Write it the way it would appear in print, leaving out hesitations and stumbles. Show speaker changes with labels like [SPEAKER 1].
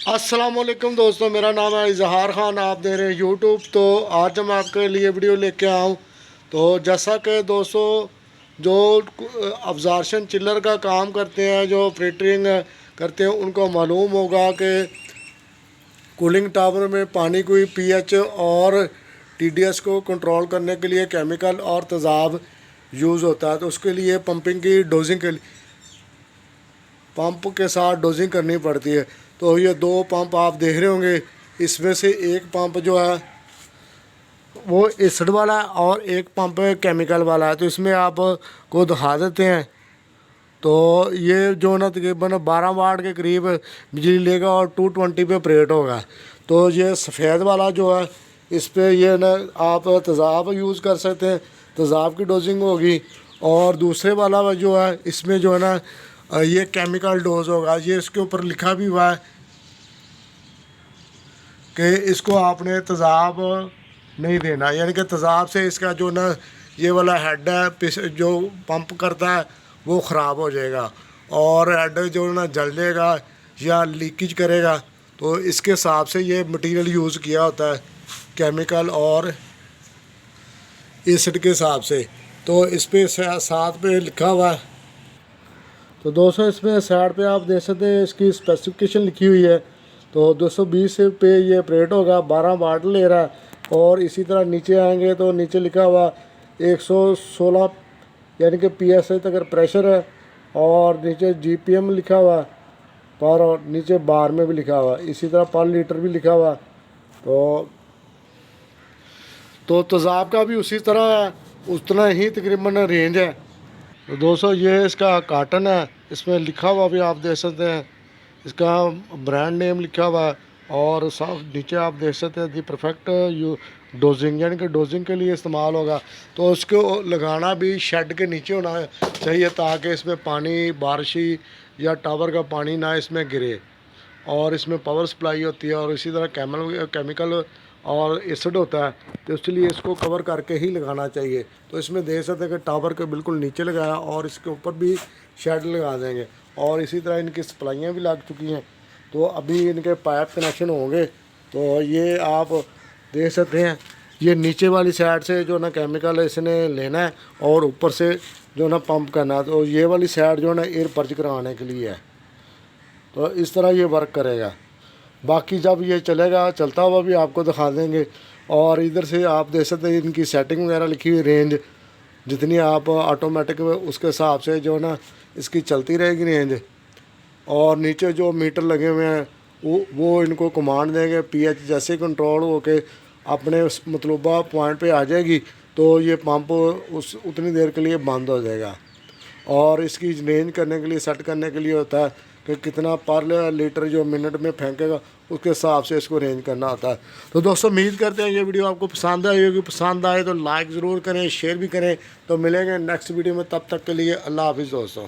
[SPEAKER 1] अस्सलाम वालेकुम दोस्तों, मेरा नाम है इजहार ख़ान। आप दे रहे हैं यूट्यूब। तो आज मैं आपके लिए वीडियो लेके आया हूँ। तो जैसा कि दोस्तों, जो अब्ज़ॉर्प्शन चिल्लर का काम करते हैं, जो ऑपरेटिंग करते हैं, उनको मालूम होगा कि कूलिंग टावर में पानी को पीएच और टीडीएस को कंट्रोल करने के लिए केमिकल और तेज़ाब यूज़ होता है। तो उसके लिए पंपिंग की डोजिंग के पंप के साथ डोजिंग करनी पड़ती है। तो ये दो पंप आप देख रहे होंगे, इसमें से एक पंप जो है वो एसिड वाला है और एक पंप केमिकल वाला है। तो इसमें आप को दिखा देते हैं। तो ये जो ना तकरीबन 12 वाट के करीब बिजली लेगा और 220 पे ऑपरेट होगा। तो ये सफ़ेद वाला जो है, इस पर ये ना आप तेज़ाब यूज़ कर सकते हैं, तेज़ाब की डोजिंग होगी। और दूसरे वाला जो है, इसमें जो है ना ये केमिकल डोज होगा। ये इसके ऊपर लिखा भी हुआ है कि इसको आपने तेज़ाब नहीं देना, यानी कि तेज़ाब से इसका जो ना ये वाला हेड है जो पंप करता है वो ख़राब हो जाएगा और हेड जो ना जल जाएगा या लीकेज करेगा। तो इसके हिसाब से ये मटेरियल यूज़ किया होता है, केमिकल और एसिड के हिसाब से। तो इस पर साथ पे लिखा हुआ है। तो दोस्तों, इसमें साइड पे आप देख सकते हैं इसकी स्पेसिफिकेशन लिखी हुई है। तो 220 पे ये ऑपरेट होगा, 12 वाट ले रहा है। और इसी तरह नीचे आएंगे तो नीचे लिखा हुआ 116 यानी कि PSI तक प्रेशर है। और नीचे GPM लिखा हुआ पर, और नीचे बार में भी लिखा हुआ, इसी तरह पर लीटर भी लिखा हुआ। तो तेज़ाब का भी उसी तरह है, उतना ही तकरीबन रेंज है। तो दोस्तों, ये इसका कार्टन है, इसमें लिखा हुआ भी आप देख सकते हैं, इसका ब्रांड नेम लिखा हुआ है। और साफ नीचे आप देख सकते हैं दी परफेक्ट यू डोजिंग, यानी कि डोजिंग के लिए इस्तेमाल होगा। तो उसको लगाना भी शेड के नीचे होना चाहिए ताकि इसमें पानी बारिशी या टावर का पानी ना इसमें गिरे। और इसमें पावर सप्लाई होती है और इसी तरह केमिकल और एसिड होता है। तो इसलिए इसको कवर करके ही लगाना चाहिए। तो इसमें देख सकते हैं कि टावर के बिल्कुल नीचे लगाया और इसके ऊपर भी शेड लगा देंगे। और इसी तरह इनकी सप्लाइयाँ भी लग चुकी हैं। तो अभी इनके पाइप कनेक्शन होंगे। तो ये आप देख सकते हैं, ये नीचे वाली साइड से जो ना केमिकल इसने लेना है और ऊपर से जो ना पंप करना है। तो ये वाली साइड जो है ना एयर पर्ज कराने के लिए है। तो इस तरह ये वर्क करेगा। बाकी जब ये चलेगा, चलता हुआ भी आपको दिखा देंगे। और इधर से आप देख सकते हैं इनकी सेटिंग वगैरह लिखी हुई, रेंज जितनी आप ऑटोमेटिक उसके हिसाब से जो है ना इसकी चलती रहेगी रेंज। और नीचे जो मीटर लगे हुए हैं वो इनको कमांड देंगे, पीएच जैसे कंट्रोल होके अपने उस मतलूबा पॉइंट पे आ जाएगी तो ये पंप उस उतनी देर के लिए बंद हो जाएगा। और इसकी रेंज करने के लिए, सेट करने के लिए होता है कि कितना पर लीटर जो मिनट में फेंकेगा उसके हिसाब से इसको रेंज करना होता है। तो दोस्तों, उम्मीद करते हैं ये वीडियो आपको पसंद आई होगी। पसंद आए तो लाइक ज़रूर करें, शेयर भी करें। तो मिलेंगे नेक्स्ट वीडियो में, तब तक के लिए अल्लाह हाफिज़ दोस्तों।